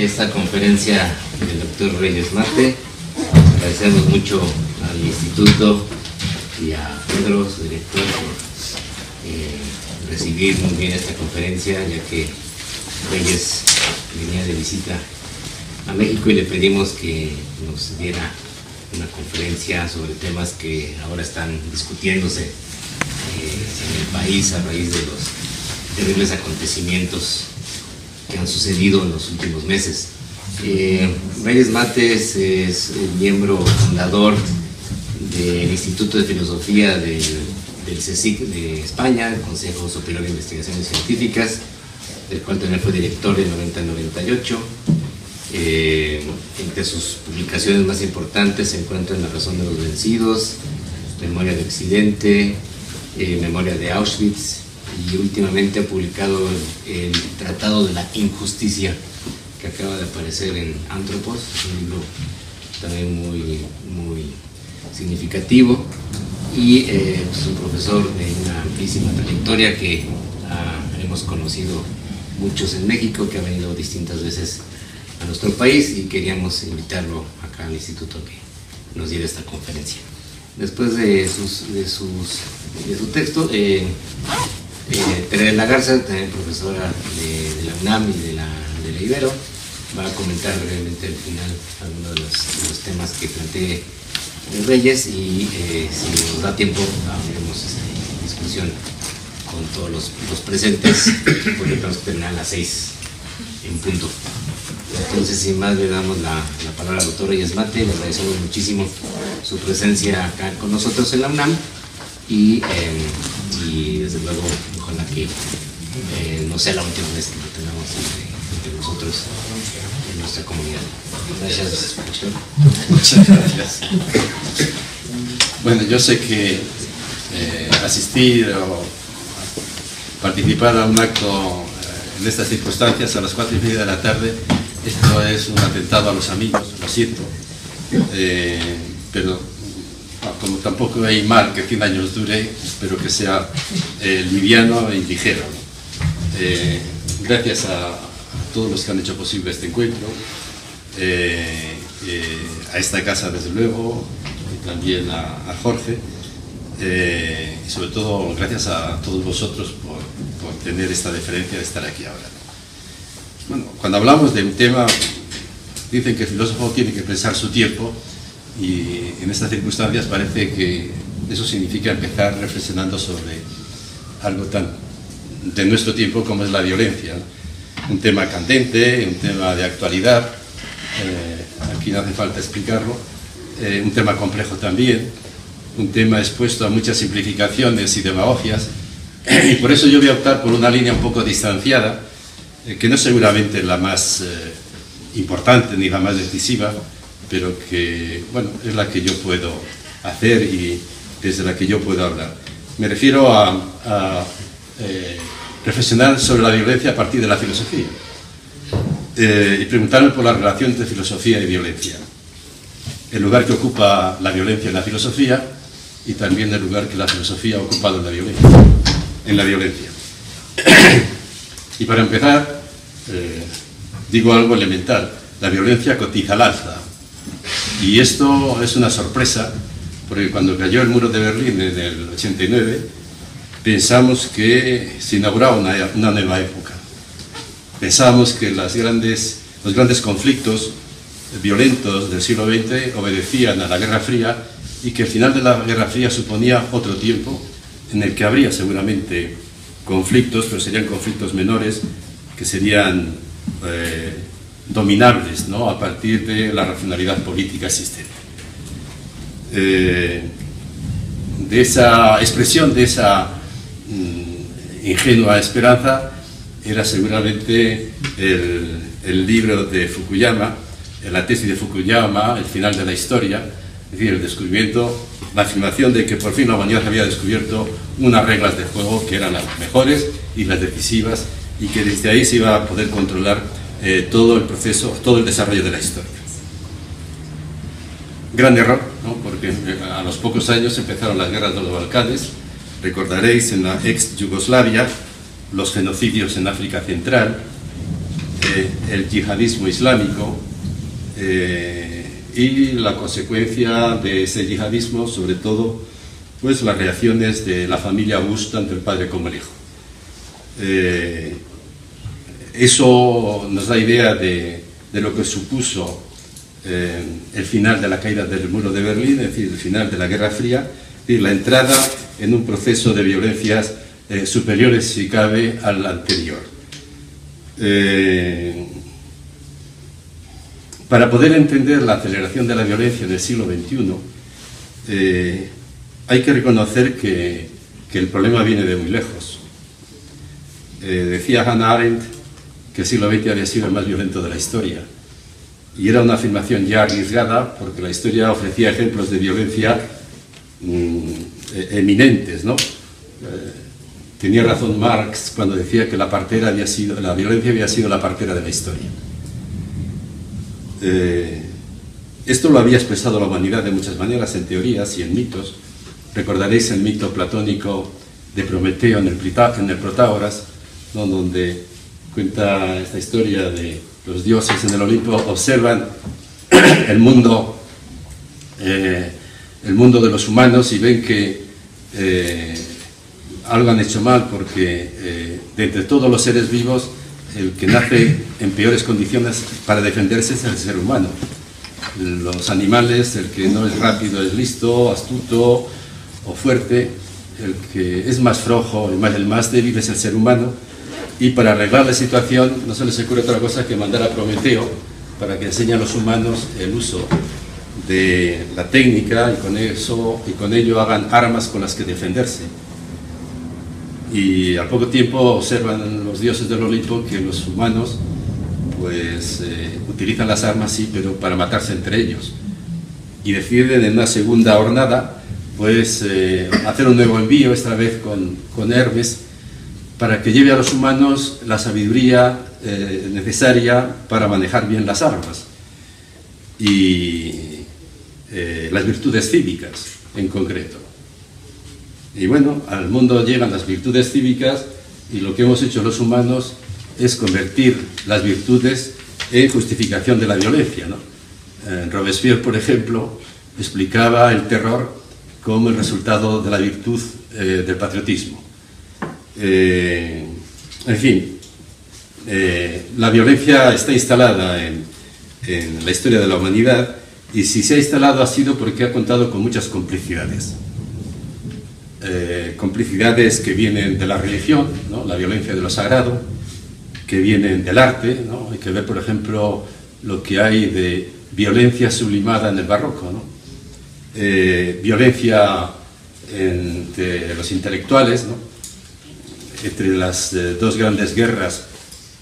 esta conferencia del doctor Reyes Mate. Agradecemos mucho al instituto y a Pedro, su director, por recibir muy bien esta conferencia, ya que Reyes venía de visita a México y le pedimos que nos diera una conferencia sobre temas que ahora están discutiéndose en el país a raíz de los terribles acontecimientos que han sucedido en los últimos meses. Reyes Mates es el miembro fundador del Instituto de Filosofía del CSIC de España, el Consejo Superior de Investigaciones Científicas, del cual también fue director de 90 al 98. Entre sus publicaciones más importantes se encuentran La razón de los vencidos, Memoria de Occidente, Memoria de Auschwitz, y últimamente ha publicado el Tratado de la Injusticia, que acaba de aparecer en Anthropos, un libro también muy significativo, y es un profesor de una amplísima trayectoria que hemos conocido muchos en México, que ha venido distintas veces a nuestro país, y queríamos invitarlo acá al instituto que nos diera esta conferencia. Después de su texto, Tere de la Garza, también profesora de la UNAM y de la Ibero, va a comentar brevemente al final algunos de los temas que plantee Reyes, y si nos da tiempo abriremos discusión con todos los presentes, porque tenemos que terminar a las 6 en punto. Entonces, sin más, le damos la palabra al doctor Reyes Mate. Le agradecemos muchísimo su presencia acá con nosotros en la UNAM, y desde luego ojalá que no sea la última vez que lo tengamos entre nosotros en nuestra comunidad. Gracias, doctor. Muchas gracias. Bueno, yo sé que asistir o participar a un acto en estas circunstancias a las 4:30 de la tarde, esto es un atentado a los amigos, lo siento, pero como tampoco hay mal que 100 años dure, espero que sea liviano y ligero. Gracias a todos los que han hecho posible este encuentro, a esta casa desde luego, y también a Jorge, y sobre todo gracias a todos vosotros por tener esta deferencia de estar aquí ahora. Bueno, cuando hablamos de un tema, dicen que el filósofo tiene que pensar su tiempo, y en estas circunstancias parece que eso significa empezar reflexionando sobre algo tan de nuestro tiempo como es la violencia, ¿no? Un tema candente, un tema de actualidad, aquí no hace falta explicarlo, un tema complejo también, un tema expuesto a muchas simplificaciones y demagogias, y por eso yo voy a optar por una línea un poco distanciada, que no es seguramente la más importante ni la más decisiva, pero que, bueno, es la que yo puedo hacer y desde la que yo puedo hablar. Me refiero a reflexionar sobre la violencia a partir de la filosofía, y preguntarme por la relación entre filosofía y violencia, el lugar que ocupa la violencia en la filosofía y también el lugar que la filosofía ha ocupado en la violencia. Y para empezar, digo algo elemental: la violencia cotiza al alza. Y esto es una sorpresa, porque cuando cayó el muro de Berlín en el 89, pensamos que se inauguraba una nueva época. Pensábamos que los grandes conflictos violentos del siglo XX obedecían a la Guerra Fría, y que el final de la Guerra Fría suponía otro tiempo en el que habría seguramente conflictos, pero serían conflictos menores, que serían dominables, ¿no?, a partir de la racionalidad política existente. De esa expresión, de esa ingenua esperanza, era seguramente el libro de Fukuyama, la tesis de Fukuyama, El final de la historia, es decir, el descubrimiento, la afirmación de que por fin la humanidad había descubierto unas reglas de juego que eran las mejores y las decisivas, y que desde ahí se iba a poder controlar todo el proceso, todo el desarrollo de la historia. Gran error, ¿no?, porque a los pocos años empezaron las guerras de los Balcanes. Recordaréis en la ex Yugoslavia los genocidios en África Central, el yihadismo islámico y la consecuencia de ese yihadismo, sobre todo, pues las reacciones de la familia Bush, tanto el padre como el hijo. Eso nos da idea de lo que supuso el final de la caída del muro de Berlín, es decir, el final de la Guerra Fría, y la entrada en un proceso de violencias superiores, si cabe, al anterior. Para poder entender la aceleración de la violencia en el siglo XXI, hay que reconocer que el problema viene de muy lejos. Decía Hannah Arendt que el siglo XX había sido el más violento de la historia. Y era una afirmación ya arriesgada, porque la historia ofrecía ejemplos de violencia eminentes, ¿no? Tenía razón Marx cuando decía que la violencia había sido la partera de la historia. Esto lo había expresado la humanidad de muchas maneras, en teorías y en mitos. Recordaréis el mito platónico de Prometeo en el Protágoras, ¿no? Donde cuenta esta historia de los dioses en el Olimpo observan el mundo de los humanos y ven que algo han hecho mal, porque de entre todos los seres vivos el que nace en peores condiciones para defenderse es el ser humano. Los animales, el que no es rápido es listo, astuto o fuerte, el que es más flojo, el más débil es el ser humano. Y para arreglar la situación no se les ocurre otra cosa que mandar a Prometeo para que enseñe a los humanos el uso de la técnica y con ello hagan armas con las que defenderse. Y al poco tiempo observan los dioses del Olimpo que los humanos pues utilizan las armas, sí, pero para matarse entre ellos. Y deciden en una segunda jornada pues hacer un nuevo envío, esta vez con Hermes, para que lleve a los humanos la sabiduría necesaria para manejar bien las armas y las virtudes cívicas en concreto. Y bueno, al mundo llegan las virtudes cívicas y lo que hemos hecho los humanos es convertir las virtudes en justificación de la violencia, ¿no? Robespierre, por ejemplo, explicaba el terror como el resultado de la virtud del patriotismo. En fin, la violencia está instalada en la historia de la humanidad, y si se ha instalado ha sido porque ha contado con muchas complicidades. Complicidades que vienen de la religión, ¿no? La violencia de lo sagrado, que vienen del arte, ¿no? Hay que ver, por ejemplo, lo que hay de violencia sublimada en el barroco, ¿no? Violencia entre los intelectuales, ¿no? Entre las dos grandes guerras,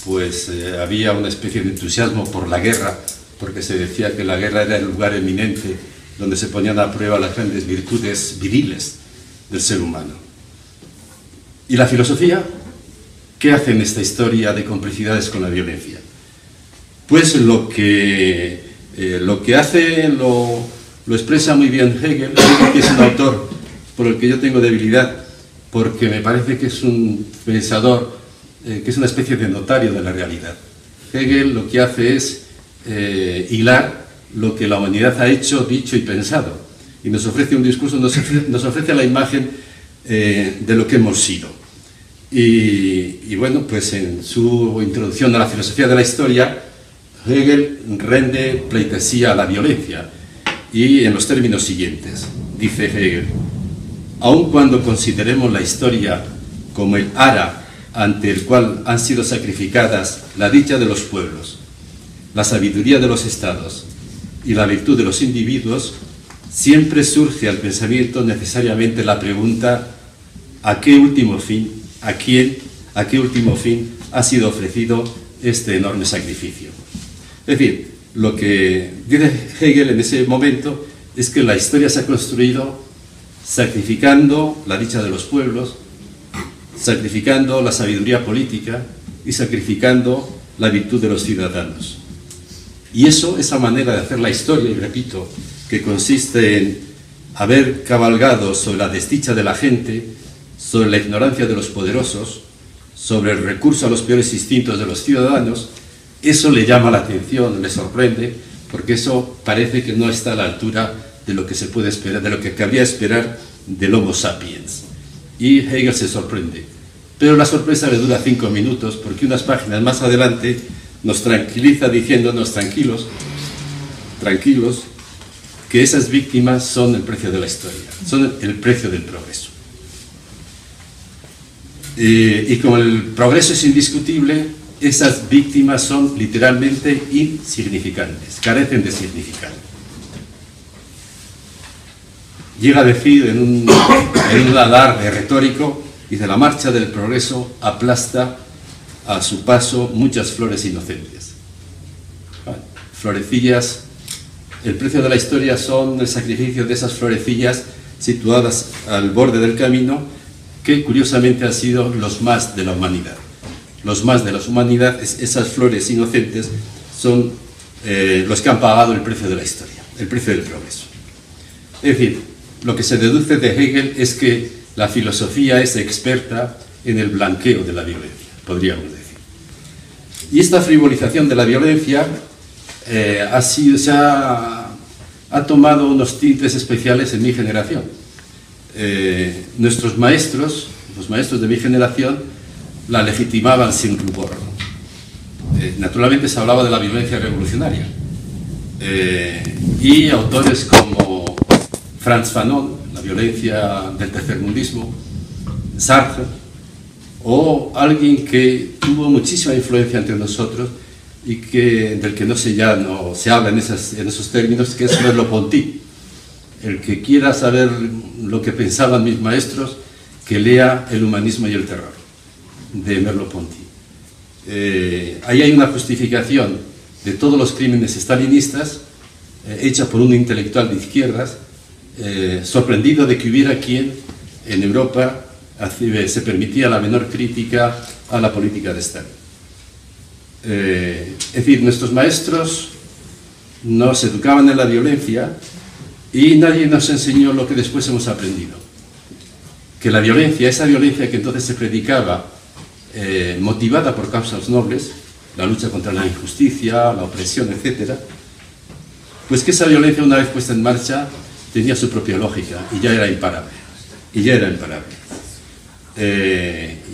pues había una especie de entusiasmo por la guerra, porque se decía que la guerra era el lugar eminente donde se ponían a prueba las grandes virtudes viriles del ser humano. ¿Y la filosofía? ¿Qué hace en esta historia de complicidades con la violencia? Pues lo que hace lo expresa muy bien Hegel, que es un autor por el que yo tengo debilidad, porque me parece que es un pensador, que es una especie de notario de la realidad. Hegel lo que hace es hilar lo que la humanidad ha hecho, dicho y pensado, y nos ofrece un discurso, nos ofrece la imagen de lo que hemos sido. Y bueno, pues en su introducción a la filosofía de la historia, Hegel rende pleitesía a la violencia, y en los términos siguientes, dice Hegel: aun cuando consideremos la historia como el ara ante el cual han sido sacrificadas la dicha de los pueblos, la sabiduría de los estados y la virtud de los individuos, siempre surge al pensamiento necesariamente la pregunta: ¿a qué último fin, a qué último fin ha sido ofrecido este enorme sacrificio? Es decir, lo que dice Hegel en ese momento es que la historia se ha construido sacrificando la dicha de los pueblos, sacrificando la sabiduría política y sacrificando la virtud de los ciudadanos. Y eso, esa manera de hacer la historia, y repito, que consiste en haber cabalgado sobre la desdicha de la gente, sobre la ignorancia de los poderosos, sobre el recurso a los peores instintos de los ciudadanos, Eso le llama la atención, le sorprende, porque eso parece que no está a la altura de lo que se puede esperar, de lo que cabría esperar del Homo sapiens. Y Hegel se sorprende. Pero la sorpresa le dura 5 minutos, porque unas páginas más adelante nos tranquiliza diciéndonos tranquilos, que esas víctimas son el precio de la historia, son el precio del progreso. Y como el progreso es indiscutible, esas víctimas son literalmente insignificantes, carecen de significado. Llega a decir en un alarde retórico, dice: la marcha del progreso aplasta a su paso muchas flores inocentes. Florecillas, el precio de la historia son el sacrificio de esas florecillas situadas al borde del camino, que curiosamente han sido los más de la humanidad. Los más de la humanidad, esas flores inocentes, son los que han pagado el precio de la historia, el precio del progreso. Es decir, lo que se deduce de Hegel es que la filosofía es experta en el blanqueo de la violencia, podríamos decir. Y esta frivolización de la violencia ha tomado unos tintes especiales en mi generación. Nuestros maestros, los maestros de mi generación, la legitimaban sin rubor. Naturalmente se hablaba de la violencia revolucionaria. Y autores como Frantz Fanon, la violencia del tercermundismo, Sartre, o alguien que tuvo muchísima influencia entre nosotros y del que no se habla en esos términos, que es Merleau-Ponty. El que quiera saber lo que pensaban mis maestros, que lea El humanismo y el terror, de Merleau-Ponty. Ahí hay una justificación de todos los crímenes estalinistas, hecha por un intelectual de izquierdas, sorprendido de que hubiera quien en Europa se permitía la menor crítica a la política de Stalin. Es decir, nuestros maestros nos educaban en la violencia y nadie nos enseñó lo que después hemos aprendido. Que la violencia, esa violencia que entonces se predicaba, motivada por causas nobles, la lucha contra la injusticia, la opresión, etc., pues que esa violencia, una vez puesta en marcha, tenía su propia lógica y ya era imparable. Y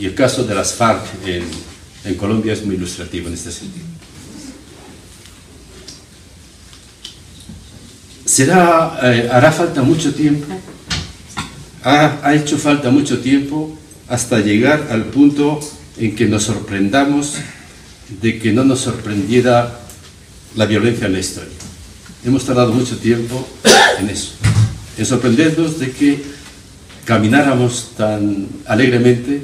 el caso de las FARC en Colombia es muy ilustrativo en este sentido. Hará falta mucho tiempo, ha hecho falta mucho tiempo hasta llegar al punto en que nos sorprendamos de que no nos sorprendiera la violencia en la historia. Hemos tardado mucho tiempo en eso, en sorprendernos de que camináramos tan alegremente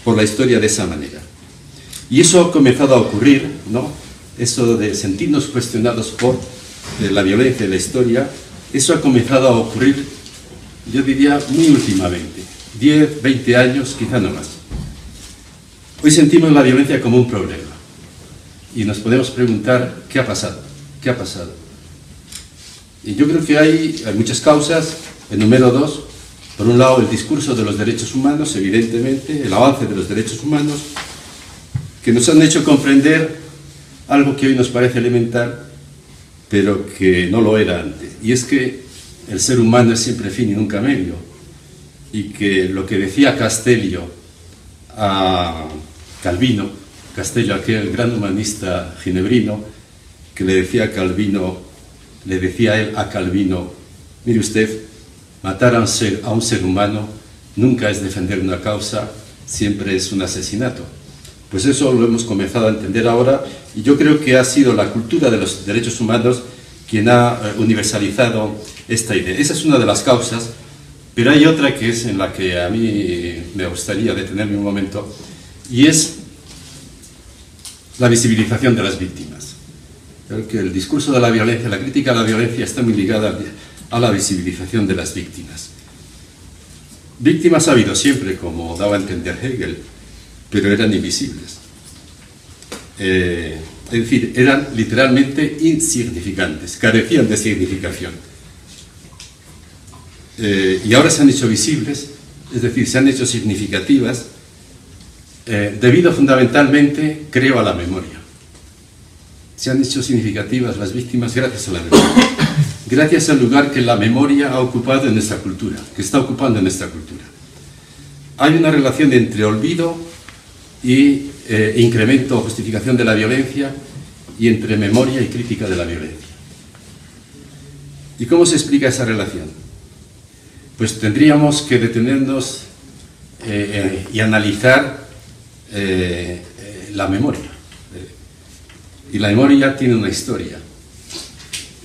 por la historia de esa manera. Y eso ha comenzado a ocurrir, ¿no? Eso de sentirnos cuestionados por la violencia de la historia, eso ha comenzado a ocurrir, yo diría, muy últimamente, 10, 20 años, quizá no más. Hoy sentimos la violencia como un problema y nos podemos preguntar ¿qué ha pasado? ¿Qué ha pasado? Y yo creo que hay muchas causas. Enumero dos. Por un lado, el discurso de los derechos humanos, evidentemente, el avance de los derechos humanos, que nos han hecho comprender algo que hoy nos parece elemental, pero que no lo era antes. Y es que el ser humano es siempre fin y nunca medio. Y que lo que decía Castellio a Calvino, Castello, aquel gran humanista ginebrino, que le decía a él a Calvino: mire usted, matar a un ser humano nunca es defender una causa, siempre es un asesinato. Pues eso lo hemos comenzado a entender ahora, y yo creo que ha sido la cultura de los derechos humanos quien ha universalizado esta idea. Esa es una de las causas, pero hay otra que es en la que a mí me gustaría detenerme un momento, y es la visibilización de las víctimas. Creo que el discurso de la violencia, la crítica a la violencia está muy ligada a la visibilización de las víctimas. Víctimas ha habido siempre, como daba a entender Hegel, pero eran invisibles. Es decir, eran literalmente insignificantes, carecían de significación. Y ahora se han hecho visibles, es decir, se han hecho significativas, debido fundamentalmente, creo, a la memoria. Se han hecho significativas las víctimas gracias a la memoria, gracias al lugar que la memoria ha ocupado en nuestra cultura, que está ocupando en nuestra cultura. Hay una relación entre olvido y incremento o justificación de la violencia, y entre memoria y crítica de la violencia. ¿Y cómo se explica esa relación? Pues tendríamos que detenernos y analizar la memoria. Y la memoria tiene una historia.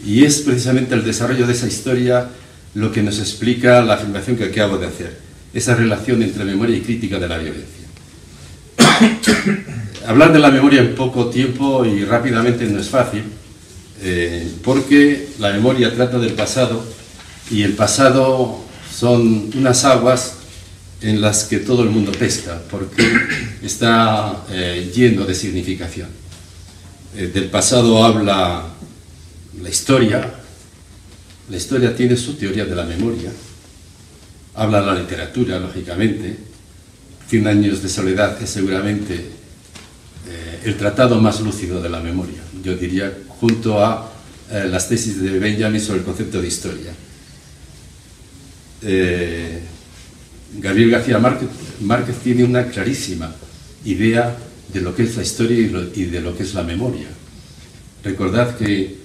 Y es precisamente el desarrollo de esa historia lo que nos explica la afirmación que acabo de hacer. Esa relación entre memoria y crítica de la violencia. Hablar de la memoria en poco tiempo y rápidamente no es fácil, porque la memoria trata del pasado, y el pasado son unas aguas en las que todo el mundo pesca, porque está lleno de significación. Del pasado habla la historia tiene su teoría de la memoria, habla la literatura, lógicamente. 100 años de soledad es seguramente el tratado más lúcido de la memoria, yo diría, junto a las tesis de Benjamin sobre el concepto de historia. Gabriel García Márquez tiene una clarísima idea de lo que es la historia y de lo que es la memoria. Recordad que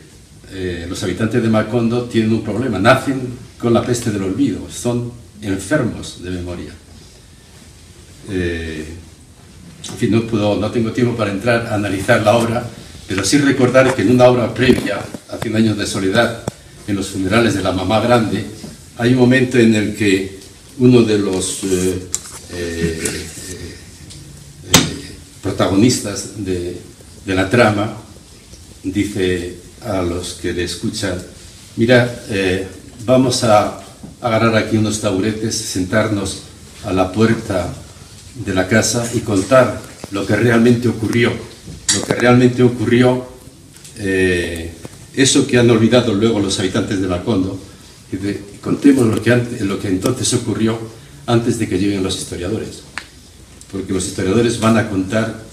los habitantes de Macondo tienen un problema, nacen con la peste del olvido, son enfermos de memoria. En fin, no tengo tiempo para entrar a analizar la obra, pero sí recordar que en una obra previa, a 100 años de soledad, en los funerales de la mamá grande, hay un momento en el que uno de los protagonistas de la trama dice a los que le escuchan: mira, vamos a agarrar aquí unos taburetes, sentarnos a la puerta de la casa y contar lo que realmente ocurrió. Lo que realmente ocurrió, eso que han olvidado luego los habitantes de Macondo, contemos lo que entonces ocurrió antes de que lleguen los historiadores, porque los historiadores van a contar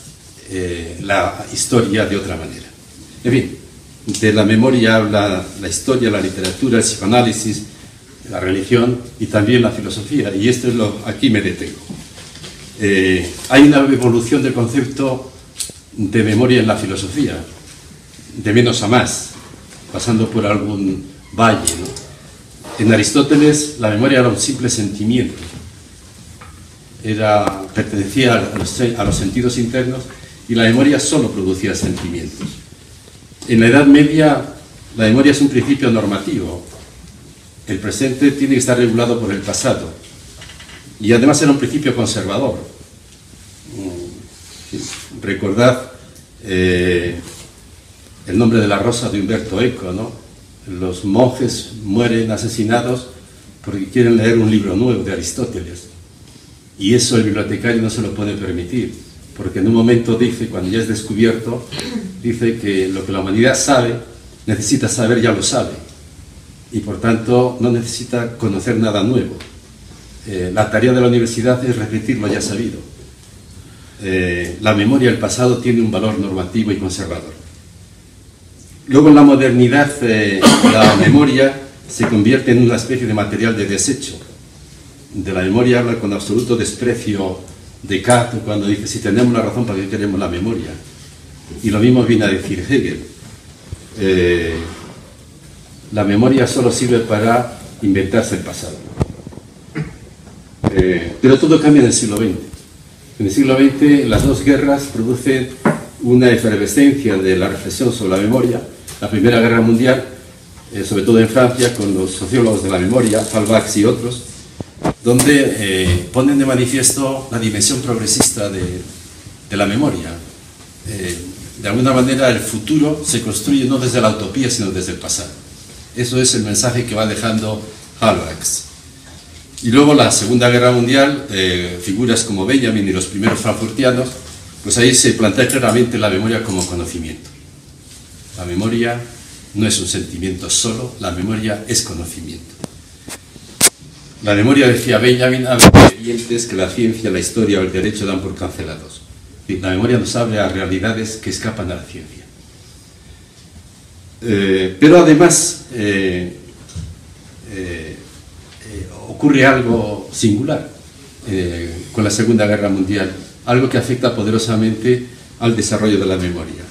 la historia de otra manera. En fin, de la memoria habla la historia, la literatura, el psicoanálisis, la religión y también la filosofía, y esto es aquí me detengo. Hay una evolución del concepto de memoria en la filosofía, de menos a más, pasando por algún valle, ¿no? En Aristóteles la memoria era un simple sentimiento, pertenecía a los sentidos internos, y la memoria solo producía sentimientos. En la Edad Media la memoria es un principio normativo. El presente tiene que estar regulado por el pasado, y además era un principio conservador. Recordad el nombre de la rosa de Umberto Eco, ¿no? Los monjes mueren asesinados porque quieren leer un libro nuevo de Aristóteles, y eso el bibliotecario no se lo puede permitir, porque en un momento dice, cuando ya es descubierto, dice que lo que la humanidad sabe, necesita saber, ya lo sabe, y por tanto no necesita conocer nada nuevo. La tarea de la universidad es repetir lo ya sabido. La memoria del pasado tiene un valor normativo y conservador. Luego en la modernidad la memoria se convierte en una especie de material de desecho. De la memoria habla con absoluto desprecio Descartes cuando dice: si tenemos la razón, ¿para qué queremos la memoria? Y lo mismo viene a decir Hegel. La memoria solo sirve para inventarse el pasado. Pero todo cambia en el siglo XX. En el siglo XX las dos guerras producen una efervescencia de la reflexión sobre la memoria. La Primera Guerra Mundial, sobre todo en Francia, con los sociólogos de la memoria, Falbach y otros, donde ponen de manifiesto la dimensión progresista de la memoria. De alguna manera el futuro se construye no desde la utopía, sino desde el pasado. Eso es el mensaje que va dejando Falbach. Y luego la Segunda Guerra Mundial, figuras como Benjamin y los primeros frankfurtianos, pues ahí se plantea claramente la memoria como conocimiento. La memoria no es un sentimiento solo, la memoria es conocimiento. La memoria, decía Benjamin, habla de expedientes que la ciencia, la historia o el derecho dan por cancelados. La memoria nos habla a realidades que escapan a la ciencia. Pero además ocurre algo singular con la Segunda Guerra Mundial, algo que afecta poderosamente al desarrollo de la memoria.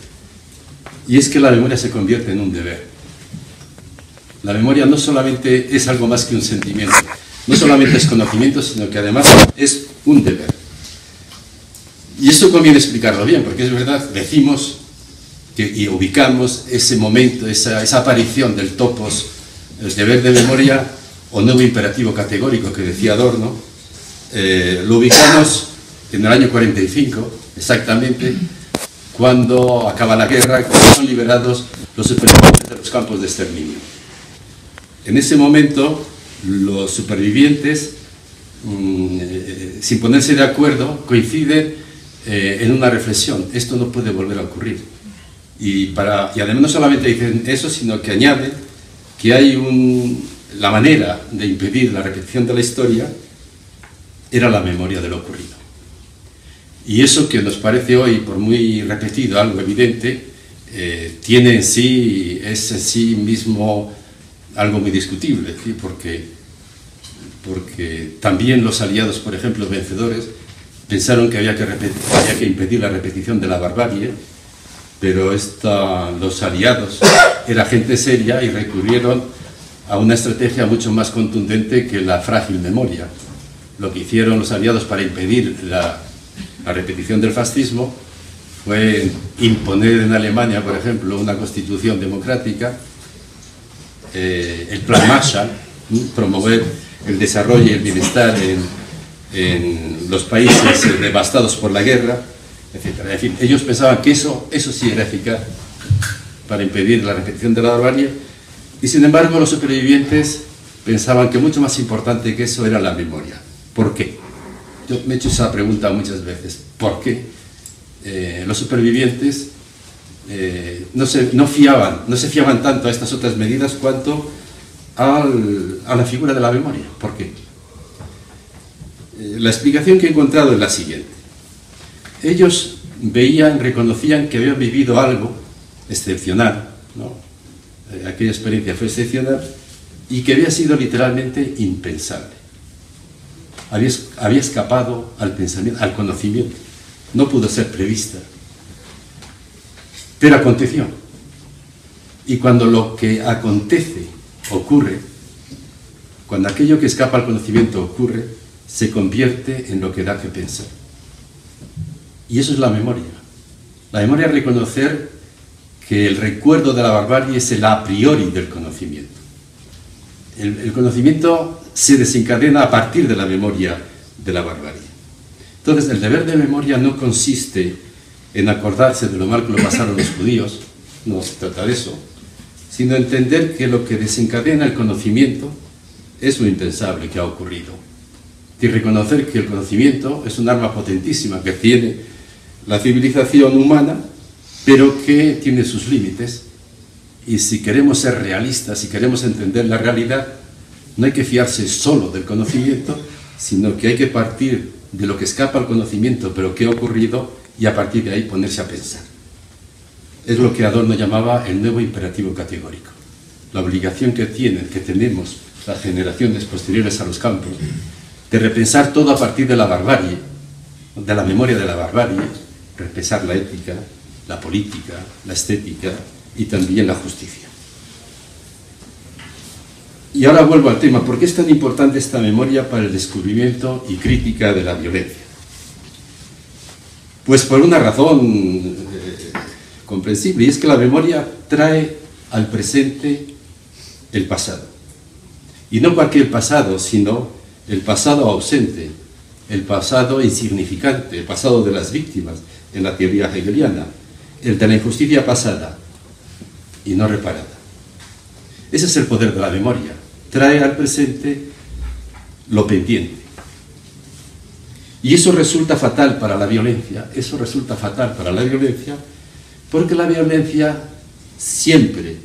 Y es que la memoria se convierte en un deber. La memoria no solamente es algo más que un sentimiento, no solamente es conocimiento, sino que además es un deber. Y eso conviene explicarlo bien, porque es verdad, decimos y ubicamos ese momento, esa aparición del topos, el deber de memoria o nuevo imperativo categórico que decía Adorno, lo ubicamos en el año 45, exactamente, cuando acaba la guerra, cuando son liberados los supervivientes de los campos de exterminio. En ese momento, los supervivientes, sin ponerse de acuerdo, coinciden en una reflexión: esto no puede volver a ocurrir. Y además no solamente dicen eso, sino que añaden que hay la manera de impedir la repetición de la historia era la memoria de lo ocurrido. Y eso, que nos parece hoy, por muy repetido, algo evidente, tiene en sí, es en sí mismo algo muy discutible, ¿sí? Porque también los aliados, por ejemplo, vencedores, pensaron que había que impedir la repetición de la barbarie, pero los aliados era gente seria y recurrieron a una estrategia mucho más contundente que la frágil memoria. Lo que hicieron los aliados para impedir la repetición del fascismo fue imponer en Alemania, por ejemplo, una constitución democrática, el Plan Marshall, promover el desarrollo y el bienestar en los países devastados por la guerra, etc. En fin, ellos pensaban que eso sí era eficaz para impedir la repetición de la barbarie, y sin embargo los supervivientes pensaban que mucho más importante que eso era la memoria. ¿Por qué? Yo me he hecho esa pregunta muchas veces. ¿Por qué los supervivientes no se fiaban tanto a estas otras medidas cuanto a la figura de la memoria? ¿Por qué? La explicación que he encontrado es la siguiente. Ellos reconocían que habían vivido algo excepcional, ¿no? Aquella experiencia fue excepcional y que había sido literalmente impensable. Había escapado al pensamiento, al conocimiento. No pudo ser prevista. Pero aconteció. Y cuando lo que acontece ocurre, cuando aquello que escapa al conocimiento ocurre, se convierte en lo que da que pensar. Y eso es la memoria. La memoria es reconocer que el recuerdo de la barbarie es el a priori del conocimiento. El conocimiento se desencadena a partir de la memoria de la barbarie. Entonces, el deber de memoria no consiste en acordarse de lo mal que lo pasaron los judíos, no se trata de eso, sino entender que lo que desencadena el conocimiento es lo impensable que ha ocurrido. Y reconocer que el conocimiento es un arma potentísima que tiene la civilización humana, pero que tiene sus límites. Y si queremos ser realistas, si queremos entender la realidad, no hay que fiarse solo del conocimiento, sino que hay que partir de lo que escapa al conocimiento, pero que ha ocurrido, y a partir de ahí ponerse a pensar. Es lo que Adorno llamaba el nuevo imperativo categórico. La obligación que tenemos las generaciones posteriores a los campos, de repensar todo a partir de la barbarie, de la memoria de la barbarie, repensar la ética, la política, la estética y también la justicia. Y ahora vuelvo al tema. ¿Por qué es tan importante esta memoria para el descubrimiento y crítica de la violencia? Pues por una razón comprensible, y es que la memoria trae al presente el pasado. Y no cualquier pasado, sino el pasado ausente, el pasado insignificante, el pasado de las víctimas en la teoría hegeliana, el de la injusticia pasada y no reparada. Ese es el poder de la memoria. Trae al presente lo pendiente. Y eso resulta fatal para la violencia. Eso resulta fatal para la violencia porque la violencia siempre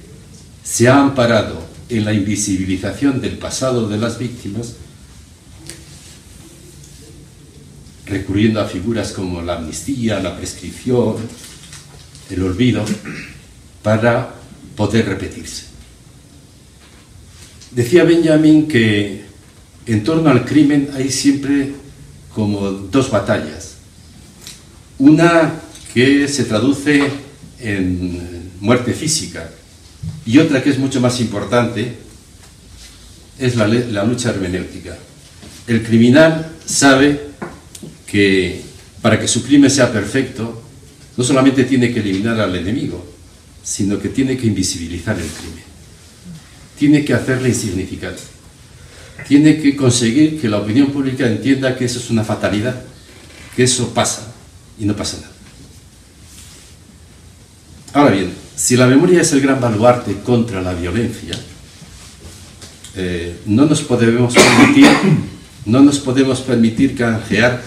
se ha amparado en la invisibilización del pasado de las víctimas recurriendo a figuras como la amnistía, la prescripción, el olvido, para poder repetirse. Decía Benjamin que en torno al crimen hay siempre como dos batallas. Una que se traduce en muerte física y otra que es mucho más importante es la lucha hermenéutica. El criminal sabe que para que su crimen sea perfecto no solamente tiene que eliminar al enemigo, sino que tiene que invisibilizar el crimen. Tiene que hacerle insignificante. Tiene que conseguir que la opinión pública entienda que eso es una fatalidad, que eso pasa y no pasa nada. Ahora bien, si la memoria es el gran baluarte contra la violencia, no nos podemos permitir canjear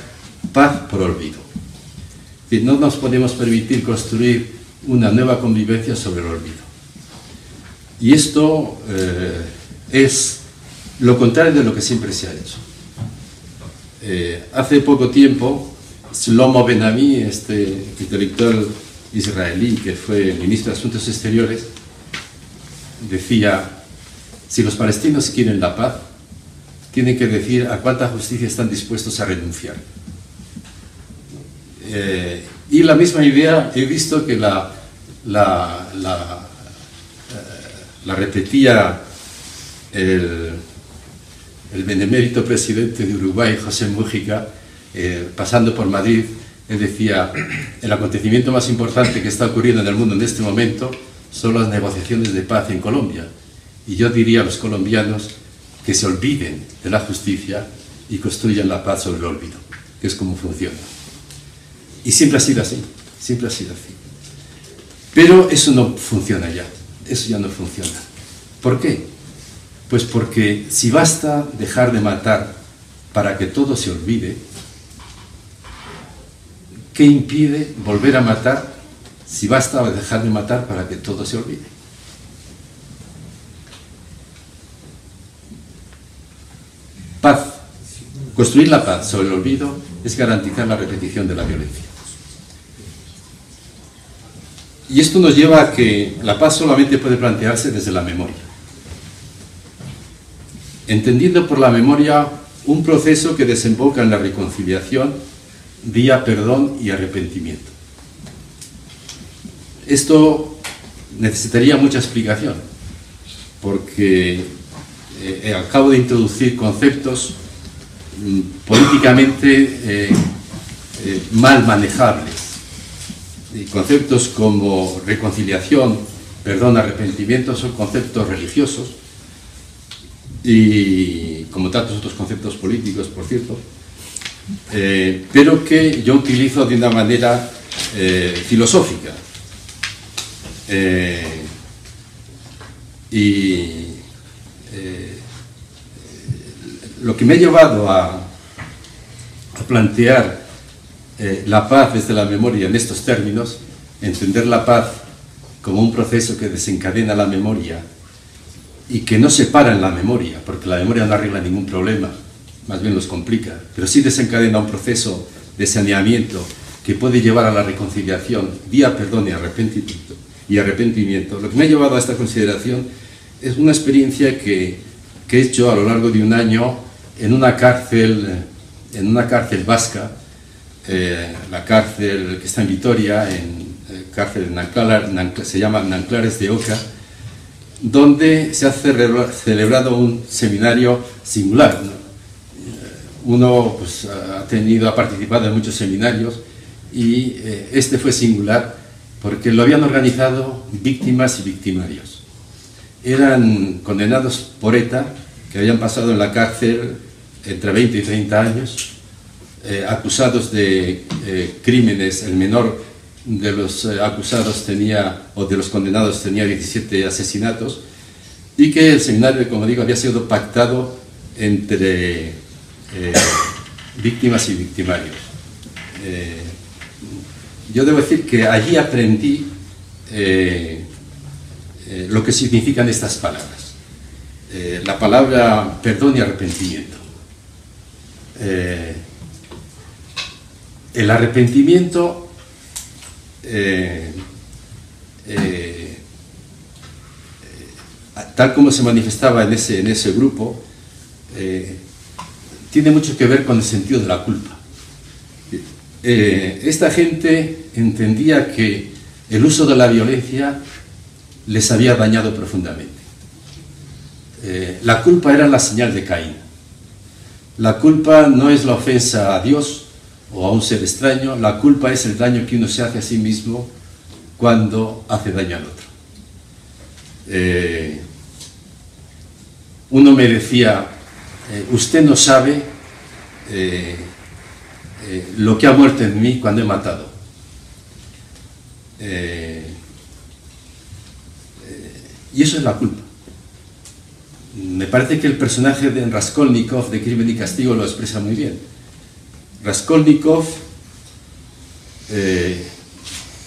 paz por olvido. No nos podemos permitir construir una nueva convivencia sobre el olvido. Y esto es lo contrario de lo que siempre se ha hecho. Hace poco tiempo, Shlomo Ben-Ami, este intelectual israelí que fue ministro de Asuntos Exteriores, decía: si los palestinos quieren la paz, tienen que decir a cuánta justicia están dispuestos a renunciar. Y la misma idea he visto que la repetía el benemérito presidente de Uruguay, José Mújica, pasando por Madrid. Él decía: el acontecimiento más importante que está ocurriendo en el mundo en este momento son las negociaciones de paz en Colombia. Y yo diría a los colombianos que se olviden de la justicia y construyan la paz sobre el olvido, que es como funciona. Y siempre ha sido así, siempre ha sido así. Pero eso no funciona ya, eso ya no funciona. ¿Por qué? Pues porque si basta dejar de matar para que todo se olvide, ¿qué impide volver a matar si basta dejar de matar para que todo se olvide? Paz. Construir la paz sobre el olvido es garantizar la repetición de la violencia. Y esto nos lleva a que la paz solamente puede plantearse desde la memoria. Entendiendo por la memoria un proceso que desemboca en la reconciliación vía perdón y arrepentimiento. Esto necesitaría mucha explicación, porque acabo de introducir conceptos políticamente mal manejables. Y conceptos como reconciliación, perdón, arrepentimiento son conceptos religiosos, y como tantos otros conceptos políticos, por cierto, pero que yo utilizo de una manera filosófica. Lo que me ha llevado a plantear la paz desde la memoria en estos términos, entender la paz como un proceso que desencadena la memoria y que no se para en la memoria, porque la memoria no arregla ningún problema, más bien los complica, pero sí desencadena un proceso de saneamiento que puede llevar a la reconciliación vía perdón y arrepentimiento. Lo que me ha llevado a esta consideración es una experiencia que he hecho a lo largo de un año en una cárcel vasca, la cárcel que está en Vitoria, cárcel se llama Nanclares de Oca, donde se ha celebrado un seminario singular, ¿no? Uno pues, ha participado en muchos seminarios y este fue singular porque lo habían organizado víctimas y victimarios. Eran condenados por ETA que habían pasado en la cárcel entre 20 y 30 años, acusados de crímenes. El menor de los acusados de los condenados tenía 17 asesinatos, y que el seminario, como digo, había sido pactado entre víctimas y victimarios. Yo debo decir que allí aprendí lo que significan estas palabras. La palabra perdón y arrepentimiento. el arrepentimiento tal como se manifestaba en ese grupo, tiene mucho que ver con el sentido de la culpa. Esta gente entendía que el uso de la violencia les había dañado profundamente. La culpa era la señal de Caín. La culpa no es la ofensa a Dios o a un ser extraño, la culpa es el daño que uno se hace a sí mismo cuando hace daño al otro. Uno me decía, usted no sabe lo que ha muerto en mí cuando he matado. Y eso es la culpa. Me parece que el personaje de Raskolnikov de Crimen y Castigo lo expresa muy bien. Raskolnikov,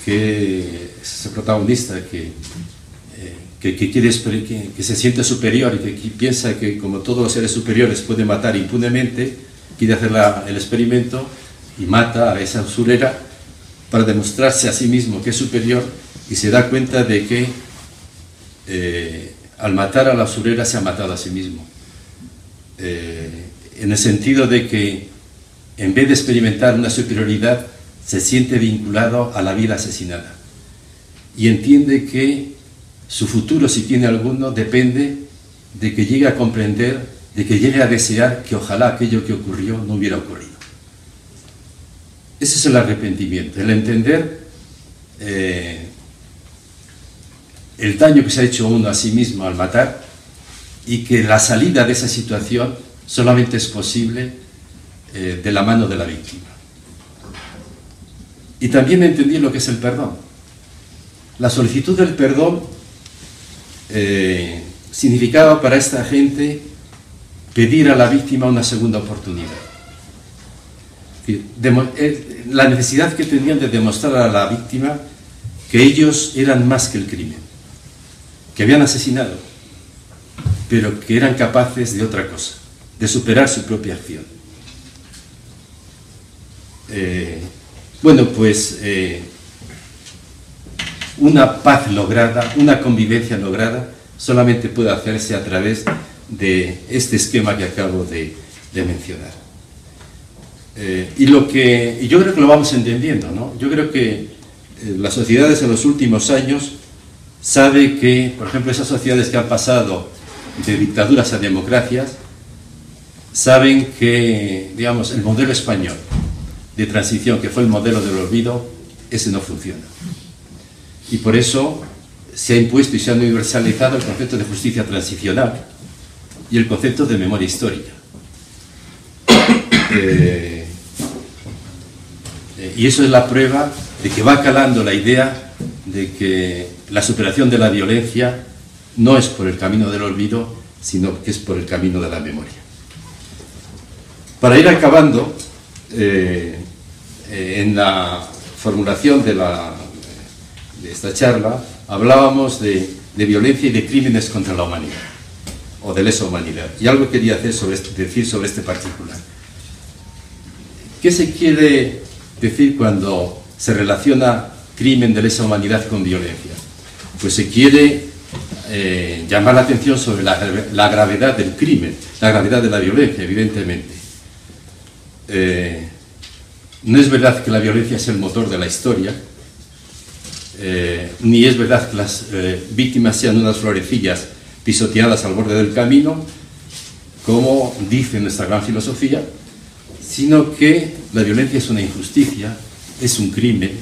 que es ese protagonista que se siente superior y que piensa que como todos los seres superiores puede matar impunemente, quiere hacer el experimento y mata a esa usurera para demostrarse a sí mismo que es superior, y se da cuenta de que al matar a la usurera se ha matado a sí mismo, en el sentido de que en vez de experimentar una superioridad se siente vinculado a la vida asesinada y entiende que su futuro, si tiene alguno, depende de que llegue a comprender, de que llegue a desear que ojalá aquello que ocurrió no hubiera ocurrido. Ese es el arrepentimiento, el entender el daño que se ha hecho uno a sí mismo al matar, y que la salida de esa situación solamente es posible de la mano de la víctima. Y también entendí lo que es el perdón. La solicitud del perdón significaba para esta gente pedir a la víctima una segunda oportunidad. La necesidad que tenían de demostrar a la víctima que ellos eran más que el crimen, que habían asesinado, pero que eran capaces de otra cosa, de superar su propia acción. Bueno, pues una paz lograda, una convivencia lograda, solamente puede hacerse a través de este esquema que acabo de mencionar. Y yo creo que lo vamos entendiendo, ¿no? Yo creo que las sociedades en los últimos años saben que, por ejemplo, esas sociedades que han pasado de dictaduras a democracias, saben que, digamos, el modelo español de transición, que fue el modelo del olvido, ese no funciona. Y por eso se ha impuesto y se ha universalizado el concepto de justicia transicional y el concepto de memoria histórica. Y eso es la prueba de que va calando la idea de que la superación de la violencia no es por el camino del olvido, sino que es por el camino de la memoria. Para ir acabando, en la formulación de esta charla hablábamos de violencia y de crímenes contra la humanidad, o de lesa humanidad, y algo quería decir sobre este particular. ¿Qué se quiere decir cuando se relaciona crimen de lesa humanidad con violencia? Pues se quiere llamar la atención sobre la gravedad del crimen, la gravedad de la violencia, evidentemente. No es verdad que la violencia es el motor de la historia, ni es verdad que las víctimas sean unas florecillas pisoteadas al borde del camino, como dice nuestra gran filosofía, sino que la violencia es una injusticia, es un crimen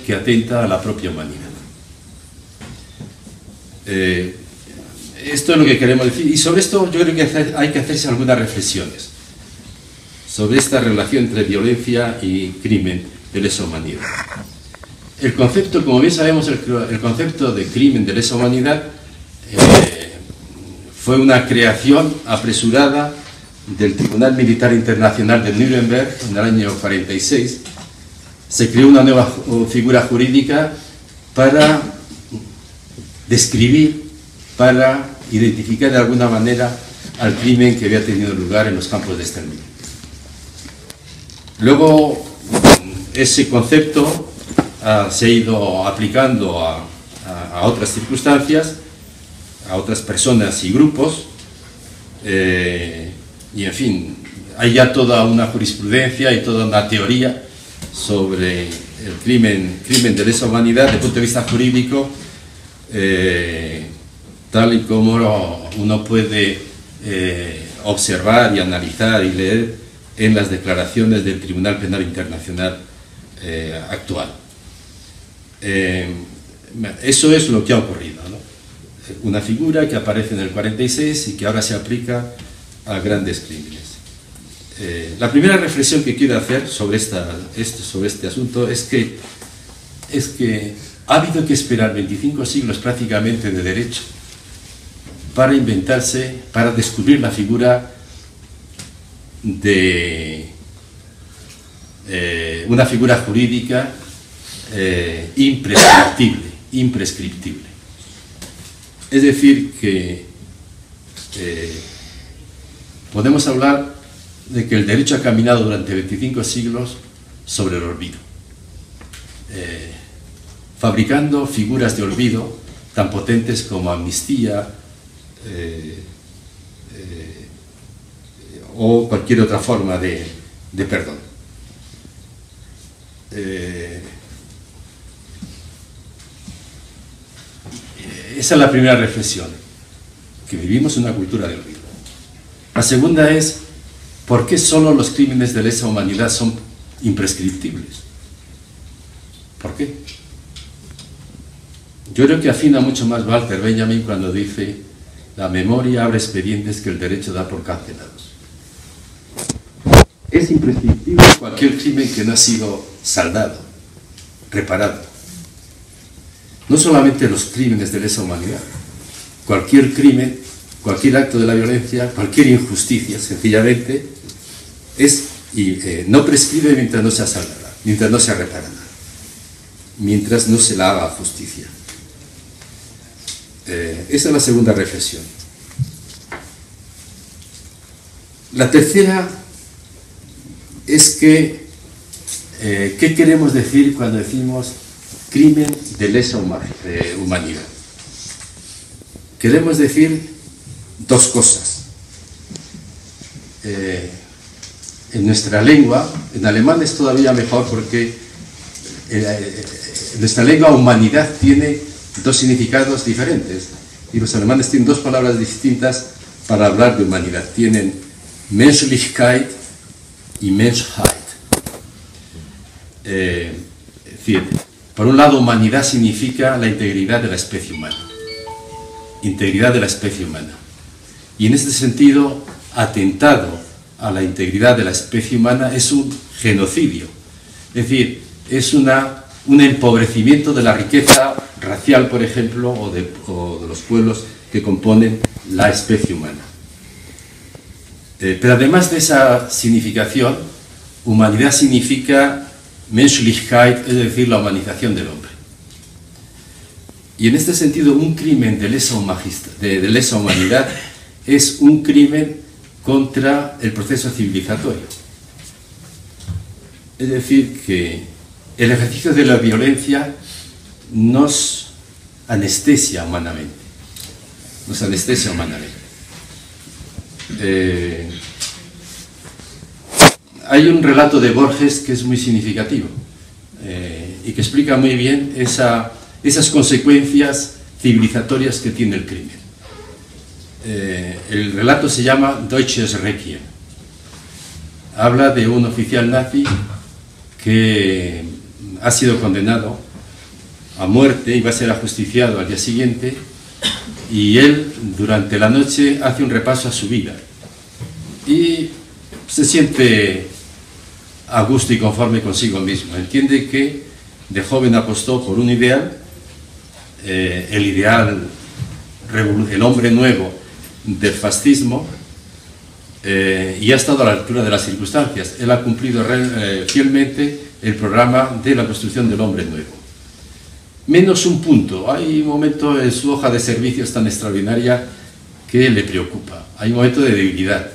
que atenta a la propia humanidad. Esto es lo que queremos decir, y sobre esto yo creo que hay que hacerse algunas reflexiones sobre esta relación entre violencia y crimen de lesa humanidad. El concepto, como bien sabemos, el concepto de crimen de lesa humanidad fue una creación apresurada del Tribunal Militar Internacional de Nuremberg en el año 46. Se creó una nueva figura jurídica para describir, para identificar de alguna manera al crimen que había tenido lugar en los campos de exterminio. Luego, ese concepto se ha ido aplicando a otras circunstancias, a otras personas y grupos, y en fin, hay ya toda una jurisprudencia y toda una teoría sobre el crimen de lesa humanidad desde el punto de vista jurídico, tal y como uno puede observar y analizar y leer en las declaraciones del Tribunal Penal Internacional actual. Eso es lo que ha ocurrido, ¿no? Una figura que aparece en el 46 y que ahora se aplica a grandes crímenes. La primera reflexión que quiero hacer sobre este asunto es que ha habido que esperar 25 siglos prácticamente de derecho para descubrir la figura de una figura jurídica imprescriptible. Es decir, que podemos hablar de que el derecho ha caminado durante 25 siglos sobre el olvido, fabricando figuras de olvido tan potentes como amnistía o cualquier otra forma de perdón. Esa es la primera reflexión, que vivimos en una cultura de olvido. La segunda es, ¿por qué solo los crímenes de lesa humanidad son imprescriptibles? ¿Por qué? Yo creo que afina mucho más Walter Benjamin cuando dice: la memoria abre expedientes que el derecho da por cancelados. Es imprescriptible cualquier crimen que no ha sido saldado, reparado. No solamente los crímenes de lesa humanidad, cualquier crimen, cualquier acto de la violencia, cualquier injusticia, sencillamente, no prescribe mientras no sea saldada, mientras no sea reparada, mientras no se la haga justicia. Esa es la segunda reflexión. La tercera es que, ¿qué queremos decir cuando decimos crimen de lesa humanidad? Queremos decir dos cosas. En nuestra lengua, en alemán es todavía mejor porque en nuestra lengua humanidad tiene dos significados diferentes y los alemanes tienen dos palabras distintas para hablar de humanidad. Tienen Menschlichkeit y Menschheit. Es decir, por un lado, humanidad significa la integridad de la especie humana. Integridad de la especie humana. Y en este sentido, atentado a la integridad de la especie humana es un genocidio. Es decir, es un empobrecimiento de la riqueza racial, por ejemplo, o de los pueblos que componen la especie humana. Pero además de esa significación, humanidad significa Menschlichkeit, es decir, la humanización del hombre. Y en este sentido, un crimen de lesa humanidad es un crimen contra el proceso civilizatorio. Es decir, que el ejercicio de la violencia nos anestesia humanamente. Nos anestesia humanamente. Hay un relato de Borges que es muy significativo y que explica muy bien esas consecuencias civilizatorias que tiene el crimen. El relato se llama Deutsches Requiem. Habla de un oficial nazi que ha sido condenado a muerte y va a ser ajusticiado al día siguiente, y él durante la noche hace un repaso a su vida y se siente a gusto y conforme consigo mismo. Entiende que de joven apostó por un ideal, el ideal, el hombre nuevo del fascismo, y ha estado a la altura de las circunstancias. Él ha cumplido fielmente el programa de la construcción del hombre nuevo. Menos un punto. Hay un momento en su hoja de servicios tan extraordinaria que le preocupa. Hay un momento de debilidad.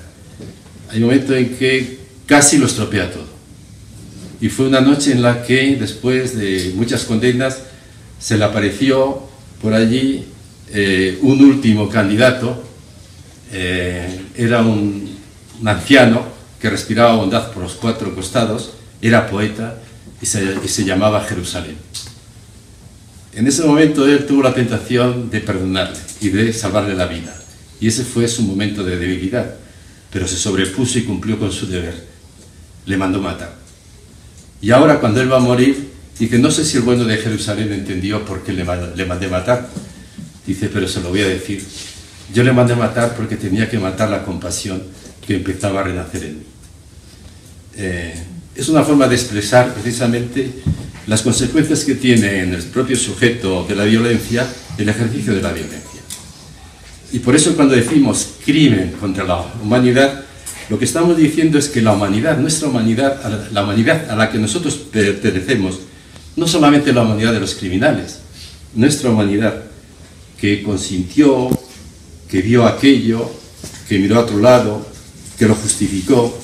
Hay un momento en que casi lo estropea todo. Y fue una noche en la que, después de muchas condenas, se le apareció por allí un último candidato. Era un anciano que respiraba bondad por los cuatro costados, era poeta y se llamaba Jerusalén. En ese momento él tuvo la tentación de perdonarle y de salvarle la vida. Y ese fue su momento de debilidad, pero se sobrepuso y cumplió con su deber. Le mandó matar. Y ahora, cuando él va a morir, dice, no sé si el bueno de Jerusalén entendió por qué le mandé matar. Dice, pero se lo voy a decir. Yo le mandé matar porque tenía que matar la compasión que empezaba a renacer en mí. Es una forma de expresar precisamente las consecuencias que tiene en el propio sujeto de la violencia el ejercicio de la violencia. Y por eso, cuando decimos crimen contra la humanidad, lo que estamos diciendo es que la humanidad, nuestra humanidad, la humanidad a la que nosotros pertenecemos, no solamente la humanidad de los criminales, nuestra humanidad que consintió, que vio aquello, que miró a otro lado, que lo justificó,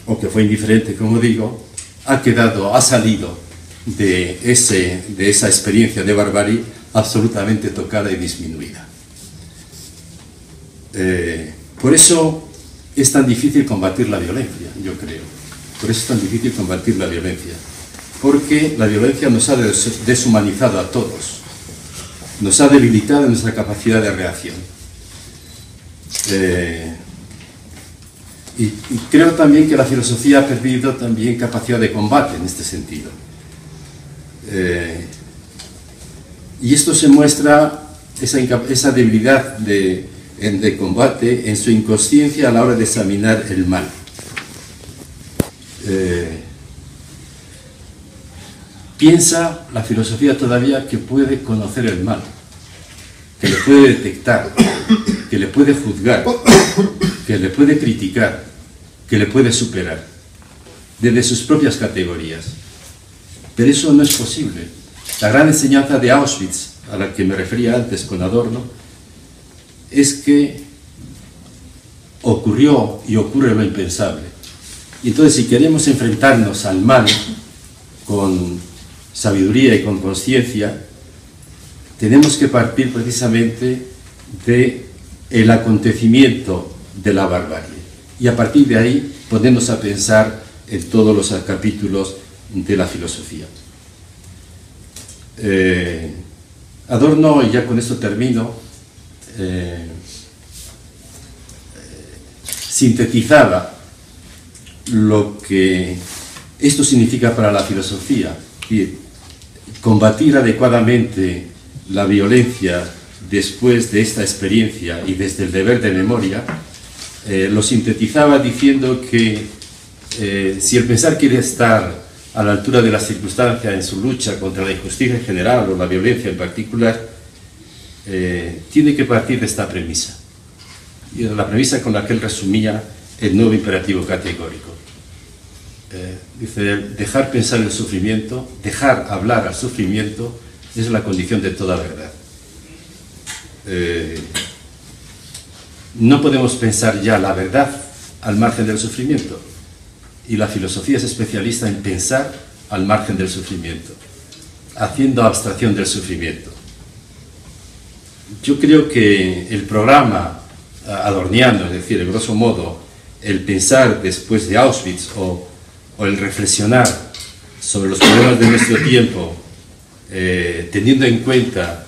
o que fue indiferente, como digo, ha salido de esa experiencia de barbarie absolutamente tocada y disminuida. Por eso es tan difícil combatir la violencia, yo creo. Por eso es tan difícil combatir la violencia. Porque la violencia nos ha deshumanizado a todos. Nos ha debilitado en nuestra capacidad de reacción. Y creo también que la filosofía ha perdido también capacidad de combate en este sentido. Y esto se muestra, esa debilidad de combate, en su inconsciencia a la hora de examinar el mal. Piensa la filosofía todavía que puede conocer el mal, que le puede detectar, que le puede juzgar, que le puede criticar, que le puede superar, desde sus propias categorías. Pero eso no es posible. La gran enseñanza de Auschwitz, a la que me refería antes con Adorno, es que ocurrió y ocurre lo impensable. Y entonces, si queremos enfrentarnos al mal con sabiduría y con conciencia, tenemos que partir precisamente del acontecimiento de la barbarie. Y a partir de ahí ponernos a pensar en todos los capítulos de la filosofía. Adorno, y ya con esto termino, sintetizaba lo que esto significa para la filosofía, y combatir adecuadamente la violencia después de esta experiencia y desde el deber de memoria. Lo sintetizaba diciendo que si el pensar quiere estar a la altura de las circunstancias en su lucha contra la injusticia en general o la violencia en particular, tiene que partir de esta premisa. Y de la premisa con la que él resumía el nuevo imperativo categórico. Dice, dejar pensar el sufrimiento, dejar hablar al sufrimiento, es la condición de toda verdad. No podemos pensar ya la verdad al margen del sufrimiento. Y la filosofía es especialista en pensar al margen del sufrimiento, haciendo abstracción del sufrimiento. Yo creo que el programa adorniano, es decir, en grosso modo, el pensar después de Auschwitz o el reflexionar sobre los problemas de nuestro tiempo, teniendo en cuenta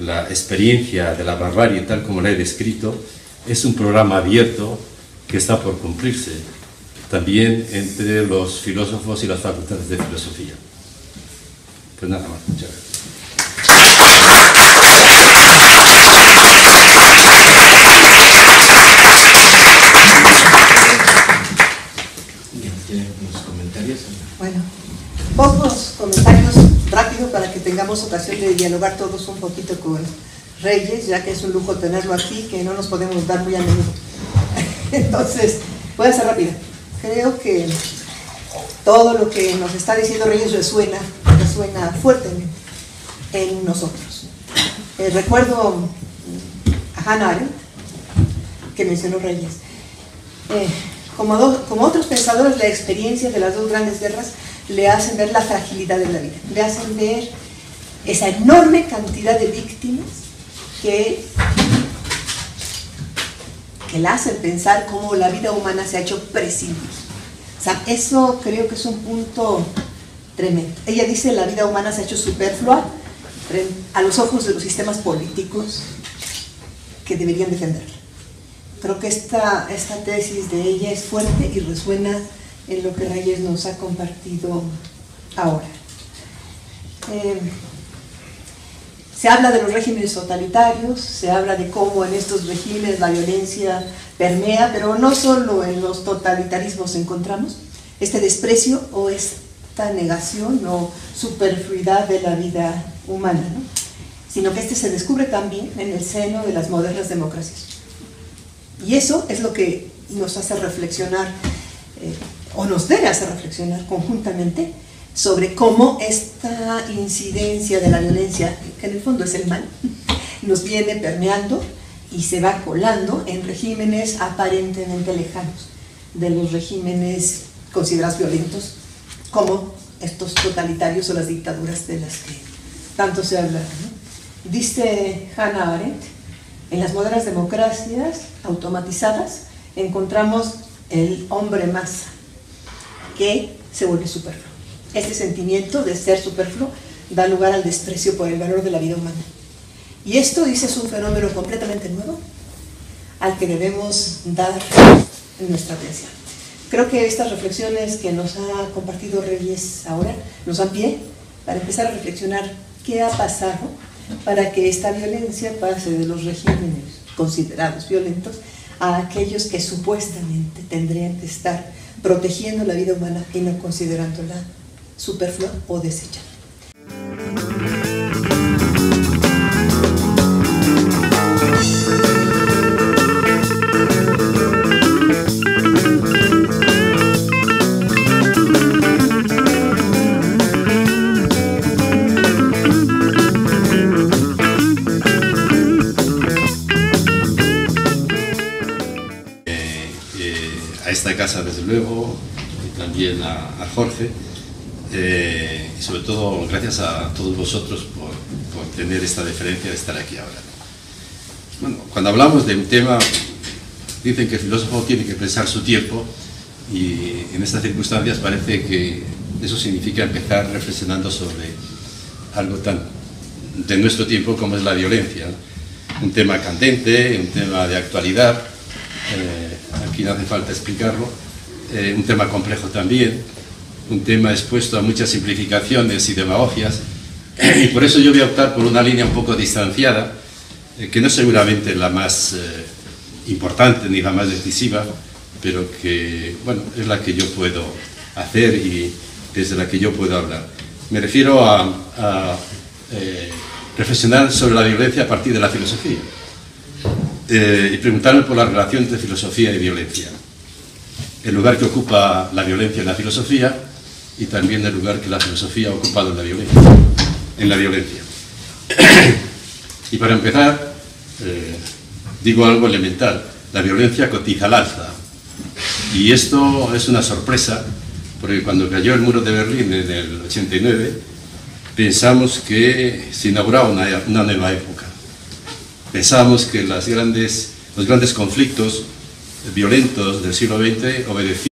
la experiencia de la barbarie tal como la he descrito, es un programa abierto que está por cumplirse también entre los filósofos y las facultades de filosofía. Pues nada más, muchas gracias. ¿Tienen unos comentarios? Bueno, pocos comentarios rápido para que tengamos ocasión de dialogar todos un poquito con Reyes, ya que es un lujo tenerlo aquí, que no nos podemos dar muy a menudo. Entonces, voy a ser rápida. Creo que todo lo que nos está diciendo Reyes resuena fuertemente en nosotros. Recuerdo a Hannah Arendt, que mencionó Reyes. como otros pensadores, la experiencia de las dos grandes guerras le hacen ver la fragilidad de la vida, le hacen ver esa enorme cantidad de víctimas que la hacen pensar cómo la vida humana se ha hecho prescindible. O sea, eso creo que es un punto tremendo. Ella dice la vida humana se ha hecho superflua a los ojos de los sistemas políticos que deberían defenderla. Creo que esta tesis de ella es fuerte y resuena en lo que Reyes nos ha compartido ahora. Se habla de los regímenes totalitarios, se habla de cómo en estos regímenes la violencia permea, pero no solo en los totalitarismos encontramos este desprecio o esta negación o superfluidad de la vida humana, ¿no? Sino que se descubre también en el seno de las modernas democracias. Y eso es lo que nos hace reflexionar, o nos debe hacer reflexionar conjuntamente, sobre cómo esta incidencia de la violencia, que en el fondo es el mal, nos viene permeando y se va colando en regímenes aparentemente lejanos de los regímenes considerados violentos, como estos totalitarios o las dictaduras de las que tanto se habla, ¿no? Dice Hannah Arendt, en las modernas democracias automatizadas encontramos el hombre masa que se vuelve superfluo. Este sentimiento de ser superfluo da lugar al desprecio por el valor de la vida humana. Y esto, dice, es un fenómeno completamente nuevo al que debemos dar nuestra atención. Creo que estas reflexiones que nos ha compartido Reyes ahora nos dan pie para empezar a reflexionar qué ha pasado para que esta violencia pase de los regímenes considerados violentos a aquellos que supuestamente tendrían que estar protegiendo la vida humana y no considerándola superflua o desechable. A esta casa, desde luego, y también a Jorge, y sobre todo gracias a todos vosotros por tener esta deferencia de estar aquí ahora. Bueno, cuando hablamos de un tema, dicen que el filósofo tiene que pensar su tiempo, y en estas circunstancias parece que eso significa empezar reflexionando sobre algo tan de nuestro tiempo como es la violencia, ¿no? Un tema candente, un tema de actualidad, aquí no hace falta explicarlo, un tema complejo también, un tema expuesto a muchas simplificaciones y demagogias, y por eso yo voy a optar por una línea un poco distanciada, que no es seguramente la más importante ni la más decisiva, pero que, bueno, es la que yo puedo hacer y desde la que yo puedo hablar. Me refiero a reflexionar sobre la violencia a partir de la filosofía, y preguntarme por la relación entre filosofía y violencia, el lugar que ocupa la violencia en la filosofía y también el lugar que la filosofía ha ocupado en la violencia. Y para empezar, digo algo elemental: la violencia cotiza al alza, y esto es una sorpresa, porque cuando cayó el muro de Berlín en el 89 pensamos que se inauguraba una nueva época. Pensábamos que los grandes conflictos violentos del siglo XX obedecían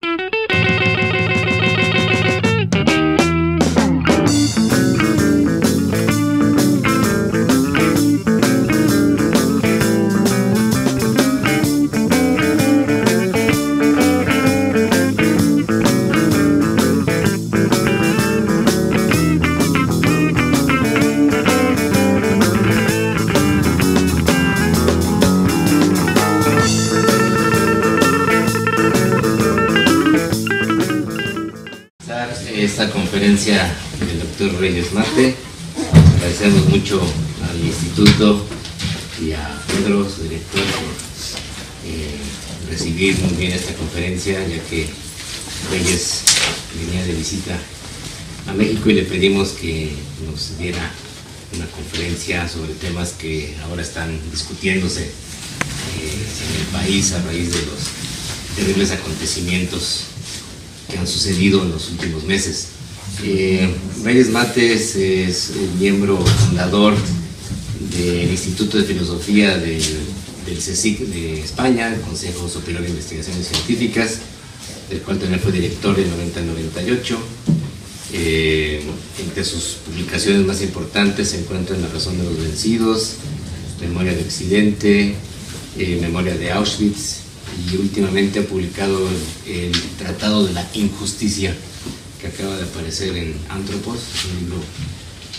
esta conferencia del doctor Reyes Mate. Agradecemos mucho al instituto y a Pedro, su director, por recibir muy bien esta conferencia, ya que Reyes venía de visita a México y le pedimos que nos diera una conferencia sobre temas que ahora están discutiéndose en el país a raíz de los terribles acontecimientos que han sucedido en los últimos meses. Reyes Mates es el miembro fundador del Instituto de Filosofía del CSIC de España, el Consejo Superior de Investigaciones Científicas, del cual también fue director de 90 al 98. Entre sus publicaciones más importantes se encuentran La razón de los vencidos, Memoria de Occidente, Memoria de Auschwitz, y últimamente ha publicado el Tratado de la Injusticia, que acaba de aparecer en Anthropos. Es un libro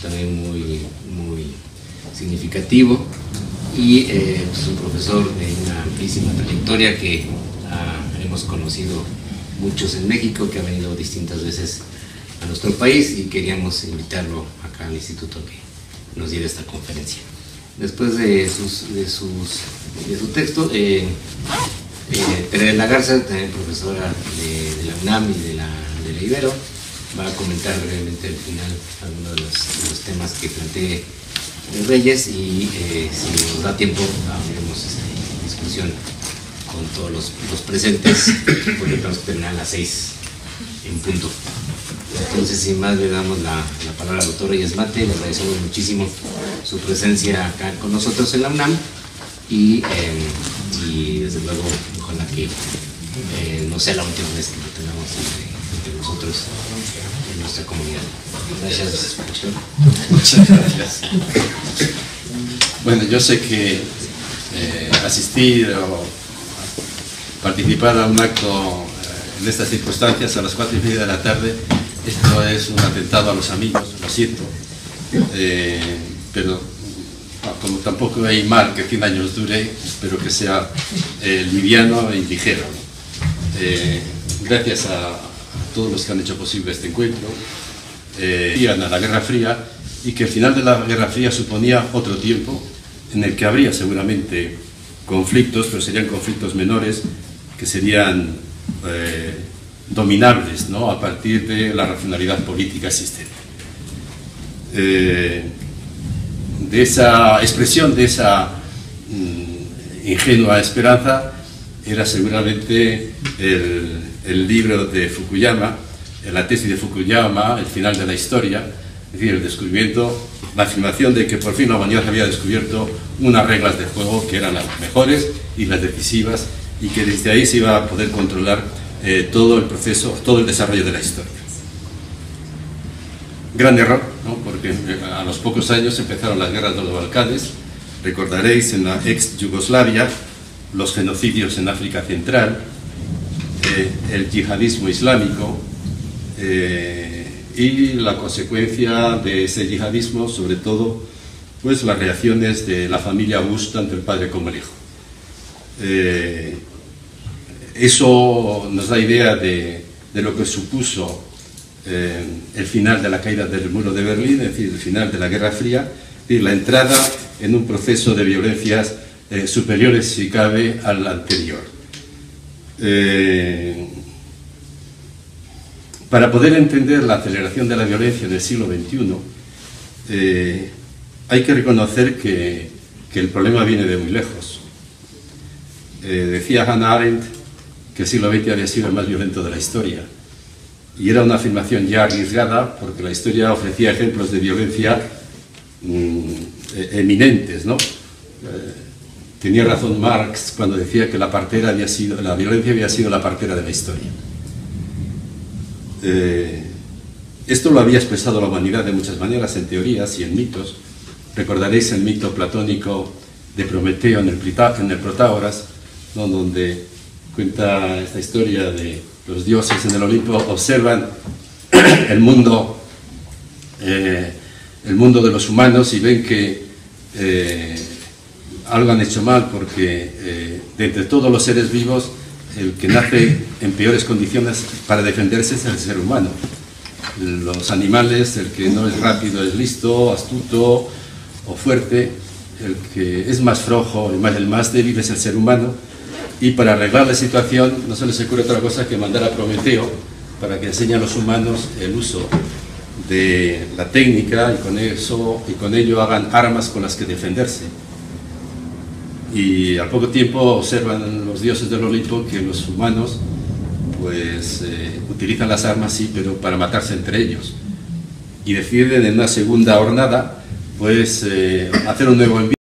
también muy significativo, y es un profesor de una amplísima trayectoria que hemos conocido muchos en México, que ha venido distintas veces a nuestro país, y queríamos invitarlo acá al instituto que nos diera esta conferencia. Después de su texto, Tere de la Garza, también profesora de la UNAM y de la Ibero, va a comentar brevemente al final algunos de los temas que plantee Reyes, y si nos da tiempo abriremos discusión con todos los presentes, porque tenemos que terminar a las 6 en punto. Entonces, sin más, le damos la palabra al doctor Reyes Mate. Le agradecemos muchísimo su presencia acá con nosotros en la UNAM, y desde luego ojalá que no sea la última vez que lo tengamos entre nosotros en nuestra comunidad. Gracias, doctor. Muchas gracias. Bueno, yo sé que asistir o participar a un acto en estas circunstancias a las 4:30 de la tarde, esto es un atentado a los amigos, lo siento, pero como tampoco hay mal que 100 años dure, espero que sea liviano y ligero. Gracias a todos los que han hecho posible este encuentro, a la Guerra Fría, y que el final de la Guerra Fría suponía otro tiempo en el que habría seguramente conflictos, pero serían conflictos menores que serían dominables, ¿no?, a partir de la racionalidad política existente. De esa expresión, de esa ingenua esperanza, era seguramente el libro de Fukuyama, la tesis de Fukuyama, El final de la historia, es decir, el descubrimiento, la afirmación de que por fin la humanidad había descubierto unas reglas de juego que eran las mejores y las decisivas, y que desde ahí se iba a poder controlar todo el proceso, todo el desarrollo de la historia. Gran error, ¿no?, porque a los pocos años empezaron las guerras de los Balcanes. Recordaréis en la ex Yugoslavia los genocidios en África Central, el yihadismo islámico, y la consecuencia de ese yihadismo, sobre todo, pues las reacciones de la familia Bush, tanto el padre como el hijo. Eso nos da idea de lo que supuso el final de la caída del muro de Berlín, es decir, el final de la Guerra Fría, es decir, la entrada en un proceso de violencias superiores, si cabe, al anterior. Para poder entender la aceleración de la violencia del siglo XXI, hay que reconocer que el problema viene de muy lejos. Decía Hannah Arendt que el siglo XX había sido el más violento de la historia, y era una afirmación ya arriesgada, porque la historia ofrecía ejemplos de violencia eminentes, ¿no? Tenía razón Marx cuando decía que la violencia había sido la partera de la historia. Esto lo había expresado la humanidad de muchas maneras, en teorías y en mitos. Recordaréis el mito platónico de Prometeo en el Protágoras, ¿no?, donde cuenta esta historia de los dioses en el Olimpo observan el mundo de los humanos y ven que algo han hecho mal, porque de entre todos los seres vivos, el que nace en peores condiciones para defenderse es el ser humano. Los animales, el que no es rápido es listo, astuto o fuerte, el que es más flojo, el más débil es el ser humano, y para arreglar la situación no se les ocurre otra cosa que mandar a Prometeo para que enseñe a los humanos el uso de la técnica, y con ello hagan armas con las que defenderse. y al poco tiempo observan los dioses del Olimpo que los humanos pues utilizan las armas, sí, pero para matarse entre ellos, y deciden en una segunda hornada pues hacer un nuevo envío